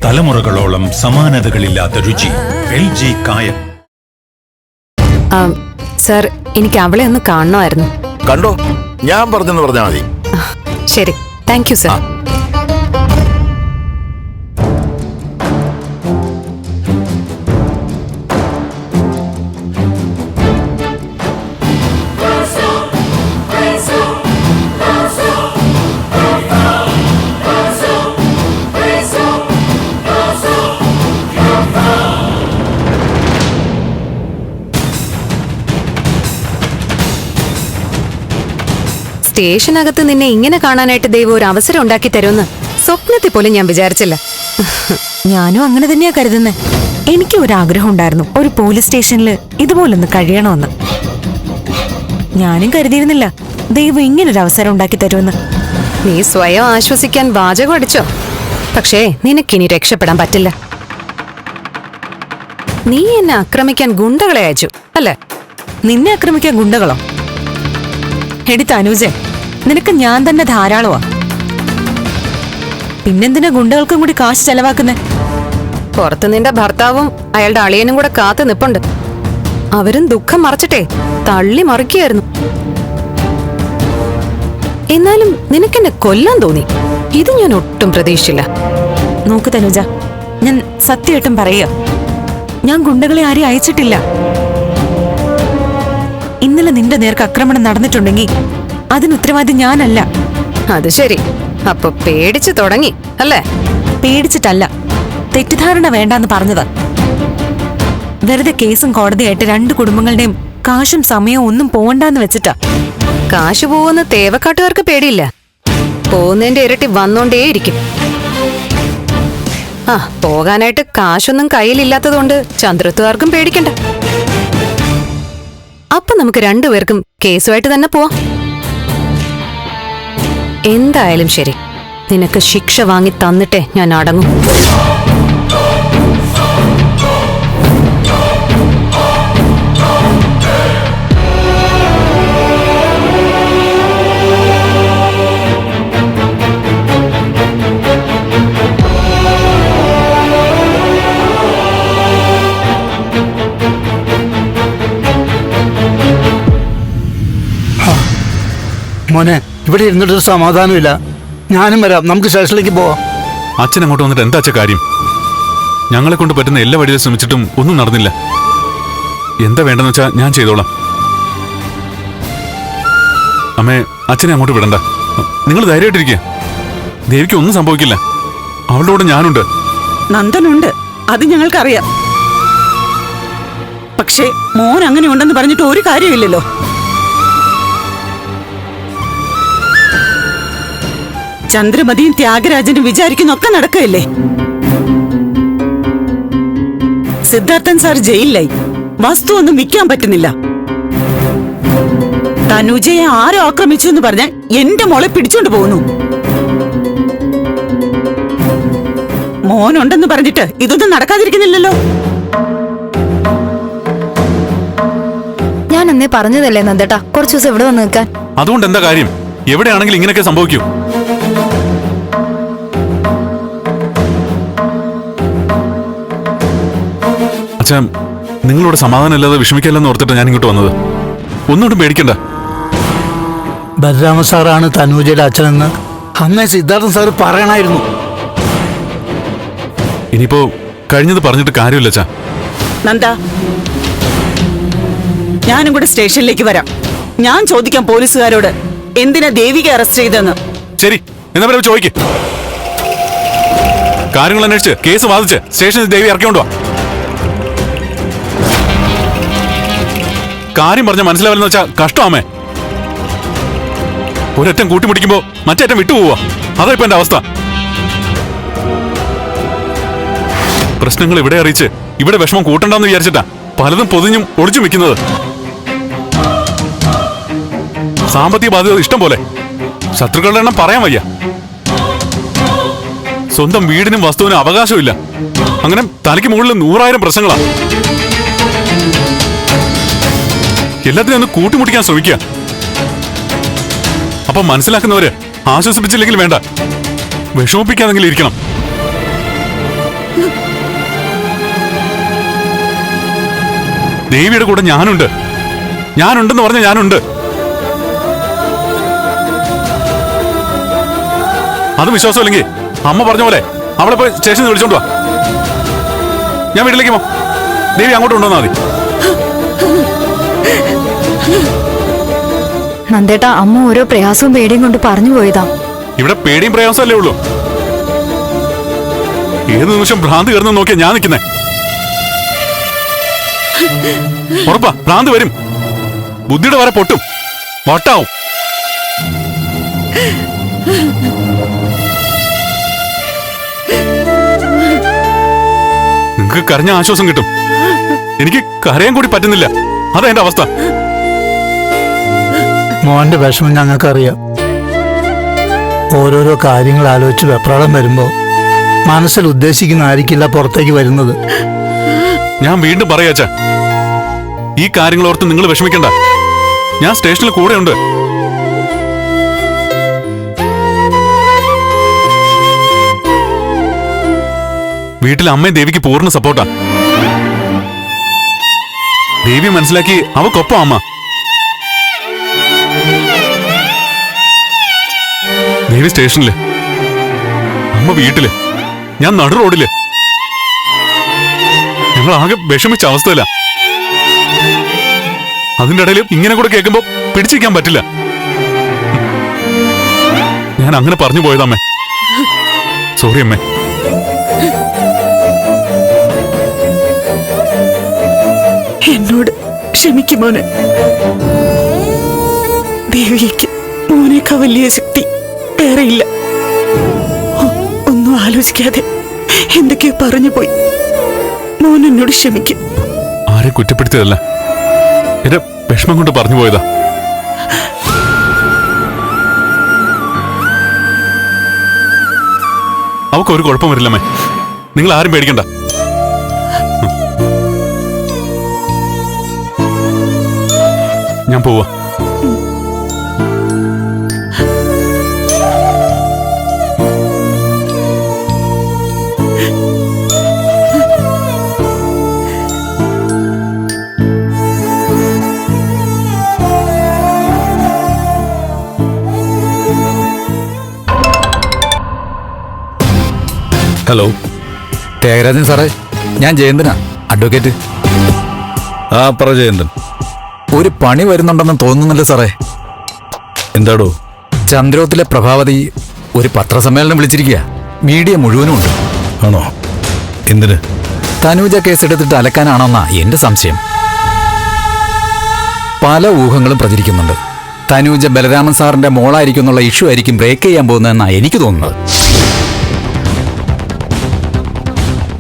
തലമുറകളോളം സമാനതകളില്ലാത്ത രുചി. LG കായം. സർ, എനിക്ക് അവളെ ഒന്ന് കാണണമായിരുന്നു. കണ്ടോ, ഞാൻ പറഞ്ഞെന്ന് പറഞ്ഞാൽ മതി. ശരി, താങ്ക് യു സർ. സ്റ്റേഷനകത്ത് നിന്നെ ഇങ്ങനെ കാണാനായിട്ട് ദൈവം ഒരു അവസരം ഉണ്ടാക്കി തരുമെന്ന് സ്വപ്നത്തിൽ പോലും ഞാൻ വിചാരിച്ചില്ല. ഞാനും അങ്ങനെ തന്നെയാ കരുതുന്നേ. എനിക്ക് ഒരു ആഗ്രഹം ഉണ്ടായിരുന്നു, ഒരു പോലീസ് സ്റ്റേഷനിൽ ഇതുപോലൊന്ന് കഴിയണമെന്ന്. ഞാനും കരുതിയിരുന്നില്ല ദൈവം ഇങ്ങനൊരു അവസരം ഉണ്ടാക്കി തരുമെന്ന്. നീ സ്വയം ആശ്വസിക്കാൻ വാചകം അടിച്ചോ? പക്ഷേ നിനക്കിനി രക്ഷപ്പെടാൻ പറ്റില്ല. നീ എന്നെ ആക്രമിക്കാൻ ഗുണ്ടകളെ അയച്ചു അല്ലേ? നിന്നെ ആക്രമിക്കാൻ ഗുണ്ടകളോ? എടി തനൂജെ, നിനക്ക് ഞാൻ തന്നെ ധാരാളമാ. പിന്നെന്തിനാ ഗുണ്ടകൾക്കും കൂടി കാശ് ചെലവാക്കുന്നേ? പുറത്ത് നിന്റെ ഭർത്താവും അയാളുടെ അളിയനും കൂടെ കാത്തു നിപ്പുണ്ട്. അവരും ദുഃഖം മറച്ചിട്ടേ തള്ളി മറിക്കുകയായിരുന്നു. എന്നാലും നിനക്കെന്നെ കൊല്ലാൻ തോന്നി. ഇത് ഞാൻ ഒട്ടും പ്രതീക്ഷിച്ചില്ല. നോക്ക് തനുജ, ഞാൻ സത്യമായിട്ടും പറയാ, ഞാൻ ഗുണ്ടകളെ ആരെയും അയച്ചിട്ടില്ല. ഇന്നലെ നിന്റെ നേർക്ക് ആക്രമണം നടന്നിട്ടുണ്ടെങ്കിൽ അതിന് ഉത്തരവാദി ഞാനല്ല. അത് ശരി, അപ്പൊ പേടിച്ചു തുടങ്ങി അല്ലേ? പേടിച്ചിട്ടല്ല, തെറ്റിദ്ധാരണ വേണ്ടാന്ന് പറഞ്ഞതാ. വെറുതെ കേസും കോടതിയായിട്ട് രണ്ട് കുടുംബങ്ങളുടെയും കാശും സമയവും ഒന്നും പോകണ്ടെന്ന് വെച്ചിട്ടാ. കാശ് പോവുന്ന തേവക്കാട്ടുകാർക്ക് പേടിയില്ല, പോകുന്നതിന്റെ ഇരട്ടി വന്നോണ്ടേയിരിക്കും. പോകാനായിട്ട് കാശൊന്നും കയ്യിലില്ലാത്തതുകൊണ്ട് ചന്ദ്രത്തുകാർക്കും പേടിക്കണ്ട. അപ്പൊ നമുക്ക് രണ്ടുപേർക്കും കേസുമായിട്ട് തന്നെ പോവാം. എന്തായാലും ശരി, നിനക്ക് ശിക്ഷ വാങ്ങി തന്നിട്ടേ ഞാൻ അടങ്ങും. മോനെ, ഇവിടെ ഇരുന്നിട്ടൊരു സമാധാനമില്ല. ഞാനും വരാം, നമുക്ക് സ്റ്റേഷനിലേക്ക് പോവാം. അച്ഛൻ അങ്ങോട്ട് വന്നിട്ട് എന്താ അച്ഛ കാര്യം? ഞങ്ങളെ കൊണ്ട് പറ്റുന്ന എല്ലാ വഴിയും ശ്രമിച്ചിട്ടും ഒന്നും നടന്നില്ല. എന്താ വേണ്ടെന്ന് വെച്ചാ ഞാൻ ചെയ്തോളാം. അമ്മേ, അച്ഛനെ അങ്ങോട്ട് വിടണ്ട. നിങ്ങൾ ധൈര്യമായിട്ടിരിക്കുക. ദേവിക്ക് ഒന്നും സംഭവിക്കില്ല. അവളുടെ കൂടെ ഞാനുണ്ട്. നന്ദനുണ്ട്, അത് ഞങ്ങൾക്കറിയാം. പക്ഷേ മോൻ അങ്ങനെ ഉണ്ടെന്ന് പറഞ്ഞിട്ട് ഒരു കാര്യമില്ലല്ലോ. ചന്ദ്രമതിയും ത്യാഗരാജനും വിചാരിക്കുന്നൊക്കെ നടക്കുകയല്ലേ. സിദ്ധാർത്ഥൻ സാർ ജയിലിലായി, വസ്തു ഒന്നും വിൽക്കാൻ പറ്റുന്നില്ല. തനുജയെ ആരോ ആക്രമിച്ചു എന്ന് പറഞ്ഞാൽ എന്റെ മോളെ പിടിച്ചോണ്ട് പോകുന്നു. മോനുണ്ടെന്ന് പറഞ്ഞിട്ട് ഇതൊന്നും നടക്കാതിരിക്കുന്നില്ലല്ലോ. ഞാൻ അന്നേ പറഞ്ഞതല്ലേ നന്ദേട്ടാ, കുറച്ചു ദിവസം ഇവിടെ വന്ന് നിൽക്കാൻ. അതുകൊണ്ട് എന്താ കാര്യം? എവിടെയാണെങ്കിലും ഇങ്ങനെയൊക്കെ സംഭവിക്കൂ. അച്ഛാ, നിങ്ങളോട് സമാധാനമില്ലാതെ വിഷമിക്കല്ലെന്ന് ഓർത്തിട്ട് ഞാൻ ഇങ്ങോട്ട് വന്നത്. ഒന്നുകൊണ്ടും പേടിക്കണ്ട. ബലരാമ സാറാണ് തനൂജയുടെ അച്ഛനെന്ന് അന്നേ സിദ്ധാർത്ഥൻ സാറ് പറയണായിരുന്നു. ഇനിയിപ്പോ കഴിഞ്ഞത് പറഞ്ഞിട്ട് കാര്യമില്ല അച്ഛാ. നന്ദ, ഞാനും കൂടെ സ്റ്റേഷനിലേക്ക് വരാം. ഞാൻ ചോദിക്കാം പോലീസുകാരോട് എന്തിനാ ദേവിക അറസ്റ്റ് ചെയ്തെന്ന്. ശരി, എന്നാ പിന്നെ ചോദിക്ക്. കാര്യങ്ങൾ അന്വേഷിച്ച് കേസ് വാദിച്ച് സ്റ്റേഷനിൽ ദേവി ഇറക്കിക്കൊണ്ടു വാ. കാര്യം പറഞ്ഞ മനസ്സിലാവില്ലെന്ന് വെച്ചാ കഷ്ടമാമേ. ഒരറ്റം കൂട്ടിമുടിക്കുമ്പോ മറ്റേ അറ്റം വിട്ടുപോവാ. അതാ ഇപ്പൊ എന്റെ അവസ്ഥ. പ്രശ്നങ്ങൾ ഇവിടെ അറിയിച്ച് ഇവിടെ വിഷമം കൂട്ടണ്ടെന്ന് വിചാരിച്ചിട്ടാ പലതും പൊതിഞ്ഞും ഒളിച്ചും വെക്കുന്നത്. സാമ്പത്തിക ബാധ്യത ഇഷ്ടം പോലെ, ശത്രുക്കളുടെ എണ്ണം പറയാൻ വയ്യ. സ്വന്തം വീടിനും വസ്തുവിനും അവകാശമില്ല. അങ്ങനെ തലയ്ക്ക് മുകളിൽ 100,000 പ്രശ്നങ്ങളാ. എല്ലാത്തിനും ഒന്ന് കൂട്ടിമുട്ടിക്കാൻ ശ്രമിക്കുക. അപ്പൊ മനസ്സിലാക്കുന്നവര് ആശ്വസിപ്പിച്ചില്ലെങ്കിൽ വേണ്ട, വിഷമിപ്പിക്കാതെങ്കിലും ഇരിക്കണം. ദേവിയുടെ കൂടെ ഞാനുണ്ട്. ഞാനുണ്ടെന്ന് പറഞ്ഞ ഞാനുണ്ട്. അത് വിശ്വാസമില്ലെങ്കിൽ അമ്മ പറഞ്ഞ പോലെ അവളെ പോയി സ്റ്റേഷനിൽ വിളിച്ചോണ്ട് വാ. ഞാൻ വീട്ടിലേക്ക് പോ. ദേവി അങ്ങോട്ട് കൊണ്ടുവന്നാൽ മതി. നന്ദേട്ടാ, അമ്മ ഓരോ പ്രയാസവും പേടിയും കൊണ്ട് പറഞ്ഞു പോയതാ. ഇവിടെ പേടിയും പ്രയാസമല്ലേ ഉള്ളൂ. ഏത് നിമിഷം ഭ്രാന്ത് കയറുന്ന നോക്കിയാ ഞാൻ നിൽക്കുന്നേ. ഉറപ്പാ ഭ്രാന്ത് വരും. ബുദ്ധിയുടെ വരെ പൊട്ടും, വട്ടാവും. നിങ്ങൾക്ക് കരഞ്ഞ ആശ്വാസം കിട്ടും. എനിക്ക് കരയാൻ കൂടി പറ്റുന്നില്ല. അതാ എന്റെ അവസ്ഥ. മോന്റെ വിഷമം ഞങ്ങൾക്കറിയാം. ഓരോരോ കാര്യങ്ങൾ ആലോചിച്ച് വെപ്രാളം വരുമ്പോ മനസ്സിൽ ഉദ്ദേശിക്കുന്ന ആയിരിക്കില്ല പുറത്തേക്ക് വരുന്നത്. ഞാൻ വീണ്ടും പറയാച്ചാ, ഈ കാര്യങ്ങൾ ഓർത്ത് നിങ്ങൾ വിഷമിക്കണ്ട. ഞാൻ സ്റ്റേഷനിൽ കൂടെയുണ്ട്. വീട്ടിൽ അമ്മയും ദേവിക്ക് പൂർണ്ണ സപ്പോർട്ടാ. ദേവി മനസ്സിലാക്കി അവക്കൊപ്പം അമ്മ. ദേവി സ്റ്റേഷനില്, അമ്മ വീട്ടില്, ഞാൻ നടു റോഡില്. ഞങ്ങൾ ആകെ വിഷമിച്ച അവസ്ഥയില്ല. അതിന്റെ ഇടയിൽ ഇങ്ങനെ കൂടെ കേൾക്കുമ്പോ പിടിച്ചിരിക്കാൻ പറ്റില്ല. ഞാൻ അങ്ങനെ പറഞ്ഞു പോയതമ്മേ. സോറി അമ്മേ. എന്നോട് ക്ഷമിക്കുമോനെ. ദേവിക്ക് മോനേക്കാ വലിയ ശക്തി വേറെയില്ല. ഒന്നും ആലോചിക്കാതെ എന്തൊക്കെയോ പറഞ്ഞു പോയി. മോൻ എന്നോട് ക്ഷമിക്കും. ആരെ കുറ്റപ്പെടുത്തിയതല്ല, എന്റെ വിഷമം കൊണ്ട് പറഞ്ഞു പോയതാ. അവക്ക് ഒരു കുഴപ്പം വരില്ലമ്മേ. നിങ്ങൾ ആരും പേടിക്കണ്ട. ഞാൻ പോവാ. ഹലോ, ത്യാഗരാജൻ സാറേ, ഞാൻ ജയന്തനാ, അഡ്വക്കേറ്റ്. ആ പറ ജയന്തൻ. ഒരു പണി വരുന്നുണ്ടെന്ന് തോന്നുന്നില്ല സാറേ. എന്താടോ? ചന്ദ്രോത്തിലെ പ്രഭാവതി ഒരു പത്രസമ്മേളനം വിളിച്ചിരിക്കുക. മീഡിയ മുഴുവനും ഉണ്ട്. ആണോ? എന്തിന്? തനൂജ കേസ് എടുത്തിട്ട് അലക്കാനാണെന്നാ എന്റെ സംശയം. പല ഊഹങ്ങളും പ്രചരിക്കുന്നുണ്ട്. തനൂജ ബലരാമൻ സാറിന്റെ മോളായിരിക്കുന്നുള്ള ഇഷ്യൂ ആയിരിക്കും ബ്രേക്ക് ചെയ്യാൻ പോകുന്നതെന്നാ എനിക്ക് തോന്നുന്നത്.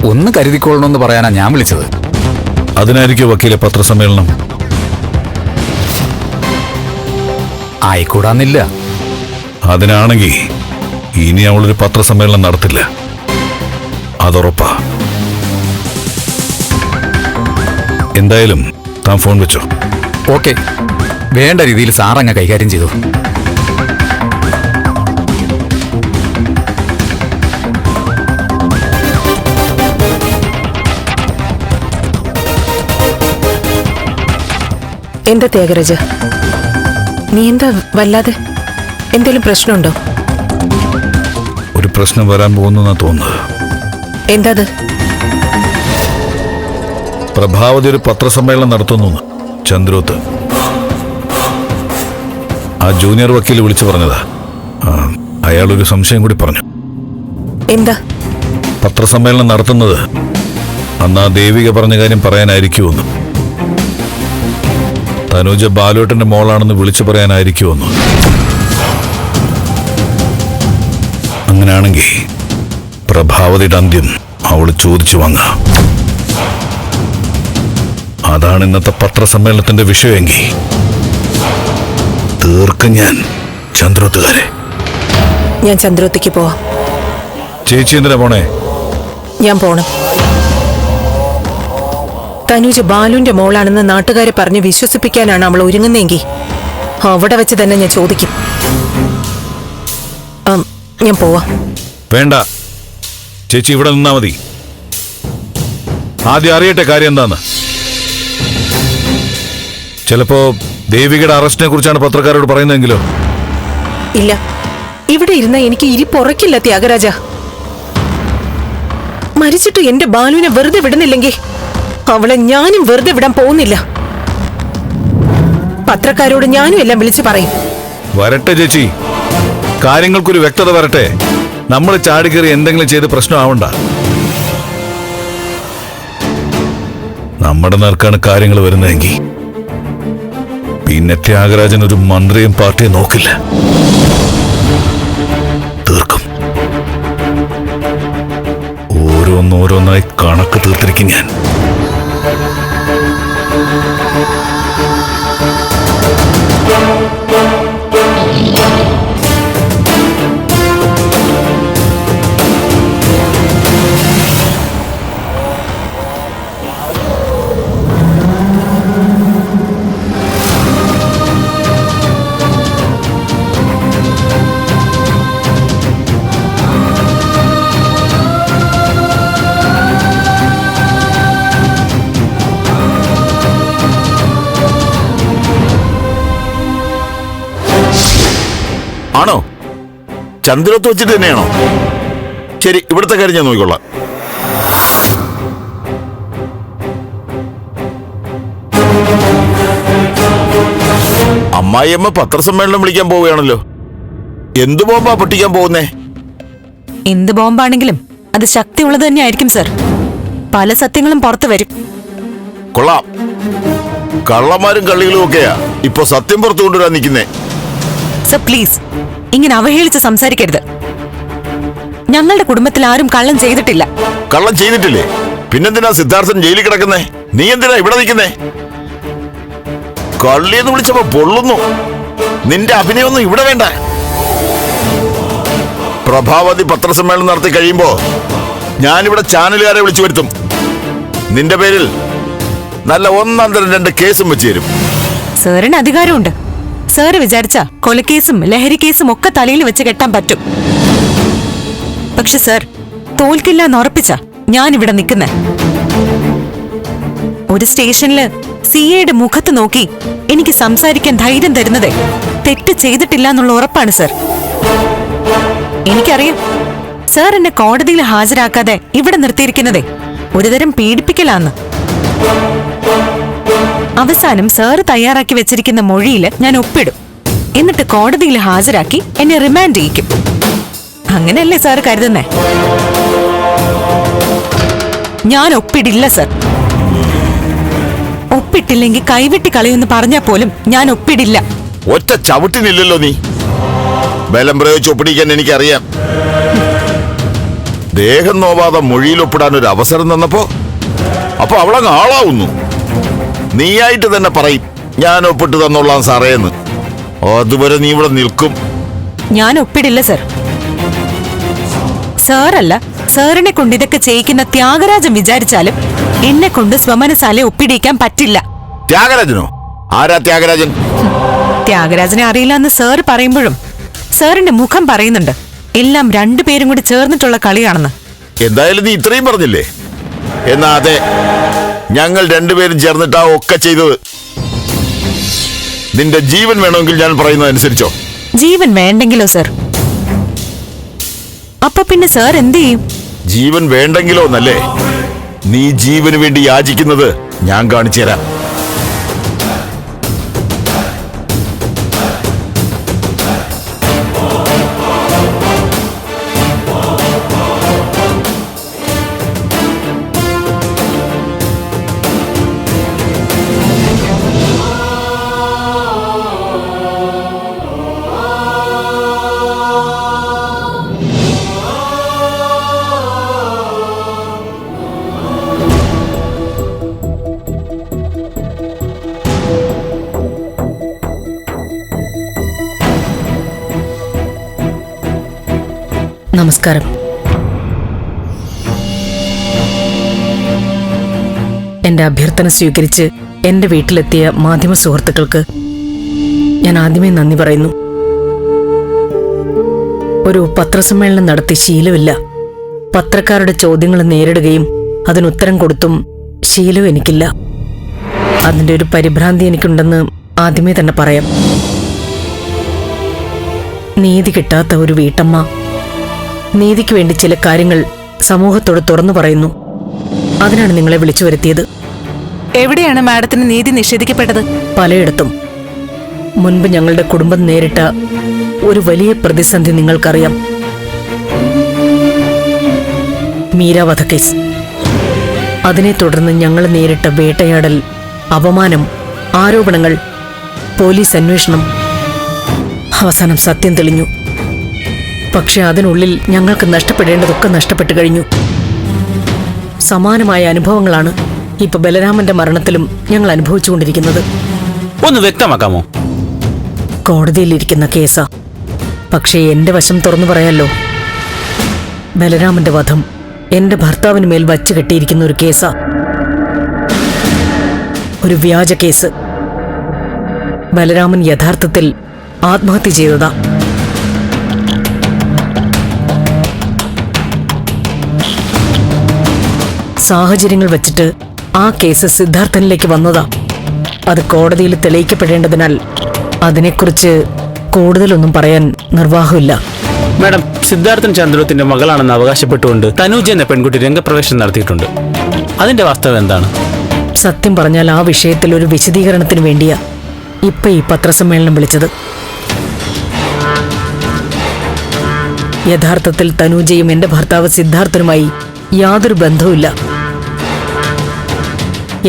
ഒന്ന് കരുതിക്കൊള്ളണമെന്ന് പറയാനാ ഞാൻ വിളിച്ചത്. അതിനായിരിക്കും വക്കീലെ പത്രസമ്മേളനം? ആയിക്കൂടാന്നില്ല. അതിനാണെങ്കിൽ ഇനി അവളൊരു പത്രസമ്മേളനം നടത്തില്ല, അതുറപ്പാ. എന്തായാലും താൻ ഫോൺ വെച്ചോ. ഓക്കെ, വേണ്ട രീതിയിൽ സാറങ്ങ് കൈകാര്യം ചെയ്തു. എന്താ ത്യാഗരാജ, നീ എന്താ വല്ലാതെ? എന്തേലും പ്രശ്നമുണ്ടോ? ഒരു പ്രശ്നം വരാൻ പോകുന്നെന്നാ തോന്നുന്നത്. എന്താ? പ്രഭാവതി ഒരു പത്രസമ്മേളനം നടത്തുന്നു ചന്ദ്രോത്ത്. ആ ജൂനിയർ വക്കീൽ വിളിച്ചു പറഞ്ഞതാ. അയാളൊരു സംശയം കൂടി പറഞ്ഞു. എന്താ? പത്രസമ്മേളനം നടത്തുന്നത് അന്ന് ആ ദേവിക പറഞ്ഞ കാര്യം പറയാനായിരിക്കുമെന്ന്. തനൂജ ബാലോട്ടന്റെ മോളാണെന്ന് വിളിച്ചു പറയാനായിരിക്കുമെന്ന്. അങ്ങനെയാണെങ്കിൽ പ്രഭാവതിയുടെ അന്ത്യം അവൾ ചോദിച്ചു വാങ്ങാം. അതാണ് ഇന്നത്തെ പത്രസമ്മേളനത്തിന്റെ വിഷയമെങ്കിൽ തീർക്കും ഞാൻ ചന്ദ്രോത്തുകാരെ. ഞാൻ ചന്ദ്രോത്തേക്ക് പോവാം. ചേച്ചി എന്തിനാ പോണേ? ഞാൻ പോണം. തനൂജ് ബാലുവിന്റെ മോളാണെന്ന് നാട്ടുകാരെ പറഞ്ഞ് വിശ്വസിപ്പിക്കാനാണ് അവൾ ഒരുങ്ങുന്നെങ്കിൽ അവിടെ വെച്ച് തന്നെ ഞാൻ ചോദിക്കും. ഞാൻ പോവാ. വേണ്ട ചേച്ചി, ഇവിടെ നിന്നാ മതി. ആദ്യം അറിയട്ടെ കാര്യം എന്താന്ന്. ചിലപ്പോ ദേവികയുടെ അറസ്റ്റിനെ കുറിച്ചാണ് പത്രക്കാരോട് പറയുന്നതെങ്കിലോ? ഇല്ല, ഇവിടെ ഇരുന്ന എനിക്ക് ഇരിപ്പുറക്കില്ല ത്യാഗരാജ. മരിച്ചിട്ട് എന്റെ ബാലുവിനെ വെറുതെ വിടുന്നില്ലെങ്കിൽ അവളെ ഞാനും വെറുതെ വിടാൻ പോകുന്നില്ല. പത്രക്കാരോട് ഞാനും എല്ലാം വിളിച്ചു പറയും. വരട്ടെ ചേച്ചി, കാര്യങ്ങൾക്കൊരു വ്യക്തത വരട്ടെ. നമ്മൾ ചാടിക്കേറി എന്തെങ്കിലും ചെയ്ത് പ്രശ്നമാവണ്ട. നമ്മുടെ നേർക്കാണ് കാര്യങ്ങൾ വരുന്നതെങ്കിൽ പിന്നെ ത്യാഗരാജൻ ഒരു മന്ത്രിയും പാർട്ടിയും നോക്കില്ല, തീർക്കും. ഓരോന്നോരോന്നായി കണക്ക് തീർത്തിരിക്കും ഞാൻ. ആണോ? ചന്ദ്രത്ത് വെച്ചിട്ട് തന്നെയാണോ? ശരി, ഇവിടുത്തെ കാര്യം ഞാൻ നോക്കിക്കൊള്ളാം. അമ്മായിയമ്മ പത്രസമ്മേളനം വിളിക്കാൻ പോവുകയാണല്ലോ. എന്ത് ബോംബാ പൊട്ടിക്കാൻ പോകുന്നേ? എന്ത് ബോംബാണെങ്കിലും അത് ശക്തിയുള്ളത് തന്നെയായിരിക്കും സർ. പല സത്യങ്ങളും പുറത്തു വരും. കൊള്ളാം. കള്ളന്മാരും കള്ളികളും ഒക്കെയാ ഇപ്പൊ സത്യം പുറത്തു കൊണ്ടുവരാൻ നിൽക്കുന്നേ. സർ പ്ലീസ്, ഇങ്ങനെ അവഹേളിച്ച് സംസാരിക്കരുത്. ഞങ്ങളുടെ കുടുംബത്തിൽ ആരും കള്ളം ചെയ്തിട്ടില്ല. കള്ളം ചെയ്തിട്ടില്ലേ? പിന്നെന്തിനാ സിദ്ധാർത്ഥൻ ജയിലിൽ കിടക്കുന്നേ? നീ എന്തിനാ ഇവിടെ നിൽക്കുന്നേ? കള്ളിയെന്ന് വിളിച്ചപ്പോ പൊള്ളുന്നു. നിന്റെ അഭിനയൊന്നും ഇവിടെ വേണ്ട. പ്രഭാവതി പത്രസമ്മേളനം നടത്തി കഴിയുമ്പോ ഞാനിവിടെ ചാനലുകാരെ വിളിച്ചു വരുത്തും. നിന്റെ പേരിൽ നല്ല 1-2 കേസും വെച്ച് തരും. സാറിന് അധികാരമുണ്ട്. സാറ് വിചാരിച്ച കൊലക്കേസും ലഹരി കേസും ഒക്കെ തലയിൽ വെച്ച് കെട്ടാൻ പറ്റും. പക്ഷെ സാർ, തോൽക്കില്ല എന്നുറപ്പിച്ച ഞാനിവിടെ നിൽക്കുന്നെ. ഒരു സ്റ്റേഷനില് സിഐയുടെ മുഖത്ത് നോക്കി എനിക്ക് സംസാരിക്കാൻ ധൈര്യം തരുന്നതേ തെറ്റ് ചെയ്തിട്ടില്ല എന്നുള്ള ഉറപ്പാണ് സർ. എനിക്കറിയാം സാർ എന്നെ കോടതിയിൽ ഹാജരാക്കാതെ ഇവിടെ നിർത്തിയിരിക്കുന്നതേ ഒരുതരം പീഡിപ്പിക്കലാന്ന്. അവസാനം സാറ് തയ്യാറാക്കി വെച്ചിരിക്കുന്ന മൊഴിയില് ഞാൻ ഒപ്പിടും. എന്നിട്ട് കോടതിയിൽ ഹാജരാക്കി എന്നെ റിമാൻഡ് ചെയ്യിക്കും. അങ്ങനെയല്ലേ സാറ് കരുതുന്നേ? ഞാൻ ഒപ്പിടില്ല സർ. ഒപ്പിട്ടില്ലെങ്കിൽ കൈവിട്ടി കളയുമെന്ന് പറഞ്ഞാൽ പോലും ഞാൻ ഒപ്പിടില്ല. ഒറ്റ ചവിട്ടിനില്ലല്ലോ നീ. ബലം പ്രയോഗിച്ച് ഒപ്പിടിക്കാൻ എനിക്കറിയാം. ദേഹം നോവാതെ മൊഴിയിൽ ഒപ്പിടാൻ ഒരു അവസരം തന്നപ്പോ അപ്പൊ അവളങ്ങ് ആളാവുന്നു. നീയായിട്ട് തന്നെ പറയും ഞാൻ ഒപ്പിട്ട് തന്നോളാം സാറേന്ന്. അതുവരെ നീ ഇവിടെ നിൽക്കും. ഞാൻ ഒപ്പിടില്ല സർ. സാറല്ല, സാറിനെ കൊണ്ട് ഇതൊക്കെ ചെയ്യിക്കുന്ന ത്യാഗരാജൻ വിചാരിച്ചാലും എന്നെ കൊണ്ട് സ്വമനസാലെ ഒപ്പിടിക്കാൻ പറ്റില്ല. ത്യാഗരാജനോ? ആരാ ത്യാഗരാജൻ? ത്യാഗരാജനെ അറിയില്ല എന്ന് സാർ പറയുമ്പോഴും സാറിന്റെ മുഖം പറയുന്നുണ്ട് എല്ലാം രണ്ടുപേരും കൂടി ചേർന്നിട്ടുള്ള കളിയാണെന്ന്. എന്തായാലും നീ ഇത്രയും പറഞ്ഞില്ലേ? എന്നാ അതെ, ഞങ്ങൾ രണ്ടുപേരും ചേർന്നിട്ടാ ഒക്കെ ചെയ്തത്. നിന്റെ ജീവൻ വേണമെങ്കിൽ ഞാൻ പറയുന്നതനുസരിച്ചോ? ജീവൻ വേണ്ടെങ്കിലോ സർ? അപ്പൊ പിന്നെ സാർ എന്ത് ചെയ്യും? ജീവൻ വേണ്ടെങ്കിലോ എന്നല്ലേ? നീ ജീവന് വേണ്ടി യാചിക്കുന്നത് ഞാൻ കാണിച്ചു തരാം. നമസ്കാരം. എന്റെ അഭ്യർത്ഥന സ്വീകരിച്ച് എന്റെ വീട്ടിലെത്തിയ മാധ്യമ സുഹൃത്തുക്കൾക്ക് ഞാൻ ആദ്യമേ നന്ദി പറയുന്നു. ഒരു പത്രസമ്മേളനം നടത്തി ശീലമില്ല. പത്രക്കാരുടെ ചോദ്യങ്ങൾ നേരിടുകയും അതിനുത്തരം കൊടുത്തും ശീലവും എനിക്കില്ല. അതിന്റെ ഒരു പരിഭ്രാന്തി എനിക്കുണ്ടെന്ന് ആദ്യമേ തന്നെ പറയാം. നീതി കിട്ടാത്ത ഒരു വീട്ടമ്മ നീതിക്ക് വേണ്ടി ചില കാര്യങ്ങൾ സമൂഹത്തോട് തുറന്നു പറയുന്നു. അതിനാണ് നിങ്ങളെ വിളിച്ചു വരുത്തിയത്. എവിടെയാണ് മാഡത്തിന് നീതി നിഷേധിക്കപ്പെട്ടത്? പലയിടത്തും. മുൻപ് ഞങ്ങളുടെ കുടുംബം നേരിട്ട ഒരു വലിയ പ്രതിസന്ധി നിങ്ങൾക്കറിയാം. മീര വധക്കേസ്. അതിനെ തുടർന്ന് ഞങ്ങൾ നേരിട്ട വേട്ടയാടൽ, അപമാനം, ആരോപണങ്ങൾ, പോലീസ് അന്വേഷണം. അവസാനം സത്യം തെളിഞ്ഞു. പക്ഷെ അതിനുള്ളിൽ ഞങ്ങൾക്ക് നഷ്ടപ്പെടേണ്ടതൊക്കെ നഷ്ടപ്പെട്ടു കഴിഞ്ഞു. സമാനമായ അനുഭവങ്ങളാണ് ഇപ്പൊ ബലരാമന്റെ മരണത്തിലും ഞങ്ങൾ അനുഭവിച്ചുകൊണ്ടിരിക്കുന്നത്. ഒന്ന് വ്യക്തമാക്കാമോ? കോടതിയിലിരിക്കുന്ന കേസാ. പക്ഷേ എന്റെ വശം തുറന്നു പറയാലോ. ബലരാമന്റെ വധം എന്റെ ഭർത്താവിന് മേൽ വച്ചു കെട്ടിയിരിക്കുന്ന ഒരു കേസാ. ഒരു വ്യാജ കേസ്. ബലരാമൻ യഥാർത്ഥത്തിൽ ആത്മഹത്യ ചെയ്തതാ. സാഹചര്യങ്ങൾ വെച്ചിട്ട് ആ കേസ് സിദ്ധാർത്ഥനിലേക്ക് വന്നതാ. അത് കോടതിയിൽ തെളിയിക്കപ്പെടേണ്ടതിനാൽ അതിനെക്കുറിച്ച് കൂടുതലൊന്നും പറയാൻ നിർവാഹമില്ല. മാഡം, സിദ്ധാർത്ഥൻ ചന്ദ്രത്തിന്റെ മകളാണെന്ന് അവകാശപ്പെട്ടുകൊണ്ട് തനൂജ എന്ന പെൺകുട്ടി രംഗപ്രവേശനം നടത്തിയിട്ടുണ്ട്. അതിന്റെ വാസ്തവം എന്താണ്? സത്യം പറഞ്ഞാൽ ആ വിഷയത്തിൽ ഒരു വിശദീകരണത്തിന് വേണ്ടിയാ ഇപ്പൊ ഈ പത്രസമ്മേളനം വിളിച്ചത്. യഥാർത്ഥത്തിൽ തനൂജയും എന്റെ ഭർത്താവ് സിദ്ധാർത്ഥനുമായി യാതൊരു ബന്ധവുമില്ല.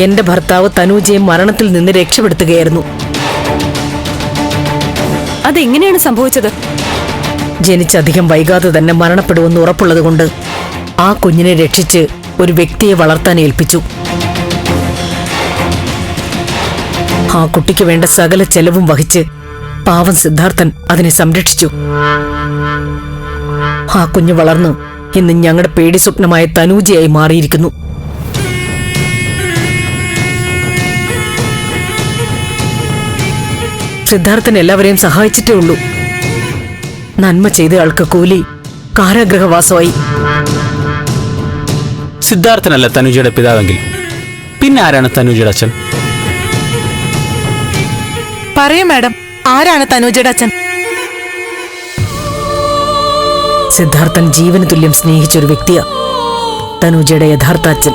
എന്റെ ഭർത്താവ് തനൂജയെ മരണത്തിൽ നിന്ന് രക്ഷപ്പെടുത്തുകയായിരുന്നു. അതെങ്ങനെയാണ് സംഭവിച്ചത്? ജനിച്ചധികം വൈകാതെ തന്നെ മരണപ്പെടുമെന്ന് ഉറപ്പുള്ളതുകൊണ്ട് ആ കുഞ്ഞിനെ രക്ഷിച്ച് ഒരു വ്യക്തിയെ വളർത്താൻ ഏൽപ്പിച്ചു. ആ കുട്ടിക്ക് വേണ്ട സകല ചെലവും വഹിച്ച് പാവം സിദ്ധാർത്ഥൻ അതിനെ സംരക്ഷിച്ചു. ആ കുഞ്ഞ് വളർന്നു ഇന്ന് ഞങ്ങളുടെ പേടി സ്വപ്നമായ തനൂജയായി മാറിയിരിക്കുന്നു. സിദ്ധാർത്ഥൻ എല്ലാവരെയും സഹായിച്ചിട്ടേ ഉള്ളൂ. നന്മ ചെയ്ത ആൾക്ക് കൂലി കാരാഗൃഹവാസമായി. സിദ്ധാർത്ഥനല്ല തനുജയുടെ പിതാവെങ്കിൽ പിന്നെ ആരാണ് തനുജയുടെ അച്ഛൻ? പറയൂ മാഡം, ആരാണ് തനൂജയുടെ അച്ഛൻ? സിദ്ധാർത്ഥൻ ജീവന് തുല്യം സ്നേഹിച്ചൊരു വ്യക്തിയാ തനൂജയുടെ യഥാർത്ഥ അച്ഛൻ.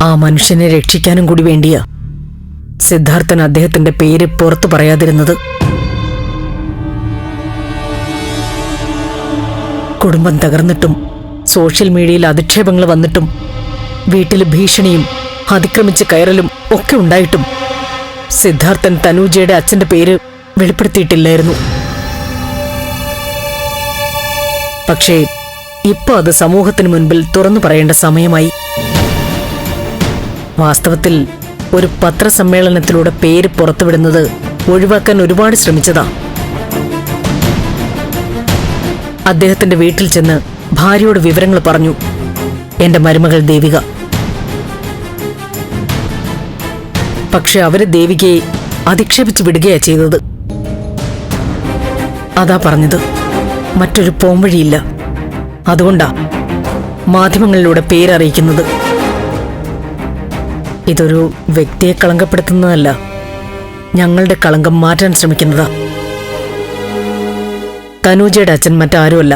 ആ മനുഷ്യനെ രക്ഷിക്കാനും കൂടി വേണ്ടിയാ സിദ്ധാർത്ഥൻ അദ്ദേഹത്തിന്റെ പേര് പുറത്തു പറയാതിരുന്നത്. കുടുംബം തകർന്നിട്ടും സോഷ്യൽ മീഡിയയിൽ അധിക്ഷേപങ്ങൾ വന്നിട്ടും വീട്ടിൽ ഭീഷണിയും അതിക്രമിച്ച് കയറലും ഒക്കെ ഉണ്ടായിട്ടും സിദ്ധാർത്ഥൻ തനൂജയുടെ അച്ഛന്റെ പേര് വെളിപ്പെടുത്തിയിട്ടില്ലായിരുന്നു. പക്ഷേ ഇപ്പൊ അത് സമൂഹത്തിന് മുൻപിൽ തുറന്നു പറയേണ്ട സമയമായി. വാസ്തവത്തിൽ ഒരു പത്രസമ്മേളനത്തിലൂടെ പേര് പുറത്തുവിടുന്നത് ഒഴിവാക്കാൻ ഒരുപാട് ശ്രമിച്ചതാ. അദ്ദേഹത്തിന്റെ വീട്ടിൽ ചെന്ന് ഭാര്യയോട് വിവരങ്ങൾ പറഞ്ഞു എന്റെ മരുമകൾ ദേവിക. പക്ഷെ അവര് ദേവികയെ അധിക്ഷേപിച്ചു വിടുകയാ ചെയ്തത്. അതാ പറഞ്ഞത്, മറ്റൊരു പോംവഴിയില്ല. അതുകൊണ്ടാ മാധ്യമങ്ങളിലൂടെ പേരറിയിക്കുന്നത്. ഇതൊരു വ്യക്തിയെ കളങ്കപ്പെടുത്തുന്നതല്ല, ഞങ്ങളുടെ കളങ്കം മാറ്റാൻ ശ്രമിക്കുന്നതാ. തനൂജയുടെ അച്ഛൻ മറ്റാരുമല്ല,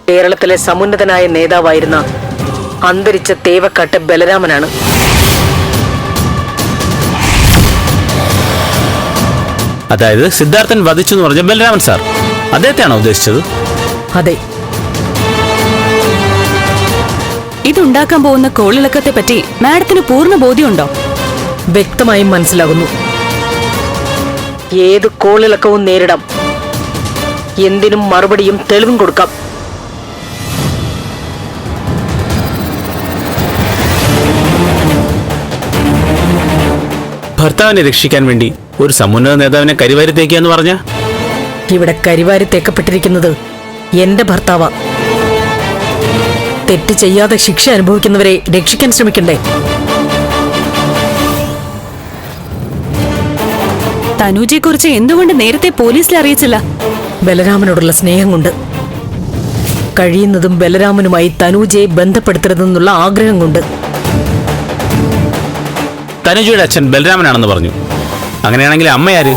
കേരളത്തിലെ സമുന്നതനായ നേതാവായിരുന്ന അന്തരിച്ച തേവക്കാട്ട് ബലരാമനാണ്. അതായത് സിദ്ധാർത്ഥൻ വധിച്ചു എന്ന് പറഞ്ഞ ബലരാമൻ സാർ, അദ്ദേഹത്തെയാണോ ഉദ്ദേശിച്ചത്? അതെ. ഇതുണ്ടാക്കാൻ പോകുന്ന കോളിളക്കത്തെ പറ്റി മാഡത്തിന് പൂർണ്ണ ബോധ്യമുണ്ടോ? വ്യക്തമായും മനസ്സിലാകുന്നു. ഏത് കോളിളക്കവും നേരിടാം, എന്തിനും മറുപടിയും തെളിവും കൊടുക്കാം. ഭർത്താവിനെ രക്ഷിക്കാൻ വേണ്ടി ഒരു സമുന്നത നേതാവിനെ കരിവാരി തേക്കാന്ന് പറഞ്ഞ? ഇവിടെ കരിവാരി തേക്കപ്പെട്ടിരിക്കുന്നത് എന്റെ ഭർത്താവാ. തെറ്റ് ചെയ്യാതെ ശിക്ഷ അനുഭവിക്കുന്നവരെ രക്ഷിക്കാൻ ശ്രമിക്കണ്ടേ? തനൂജയെ കുറിച്ച് എന്തുകൊണ്ട് നേരത്തെ പോലീസിൽ അറിയിച്ചില്ല? ബലരാമനോടുള്ള സ്നേഹം കൊണ്ട്, കഴിയുന്നതും ബലരാമനുമായി തനൂജയെ ബന്ധപ്പെടുത്തരുതെന്നുള്ള ആഗ്രഹം കൊണ്ട്. തനുജയുടെ അച്ഛൻ ബലരാമനാണെന്ന് പറഞ്ഞു. അങ്ങനെയാണെങ്കിൽ അമ്മയാര്?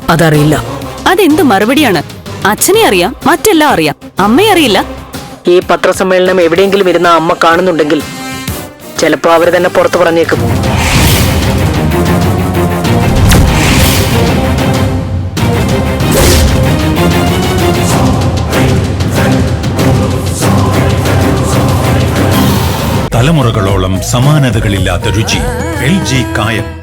അതറിയില്ല. അതെന്ത് മറുപടിയാണ്? അച്ഛനെ അറിയാം, മറ്റെല്ലാം അറിയാം, അമ്മയെ അറിയില്ല. ഈ പത്രസമ്മേളനം എവിടെയെങ്കിലും ഇരുന്ന അമ്മ കാണുന്നുണ്ടെങ്കിൽ ചിലപ്പോ അവര് തന്നെ പുറത്തു പറഞ്ഞേക്കും. തലമുറകളോളം സമാനതകളില്ലാത്ത രുചി. LG കായം.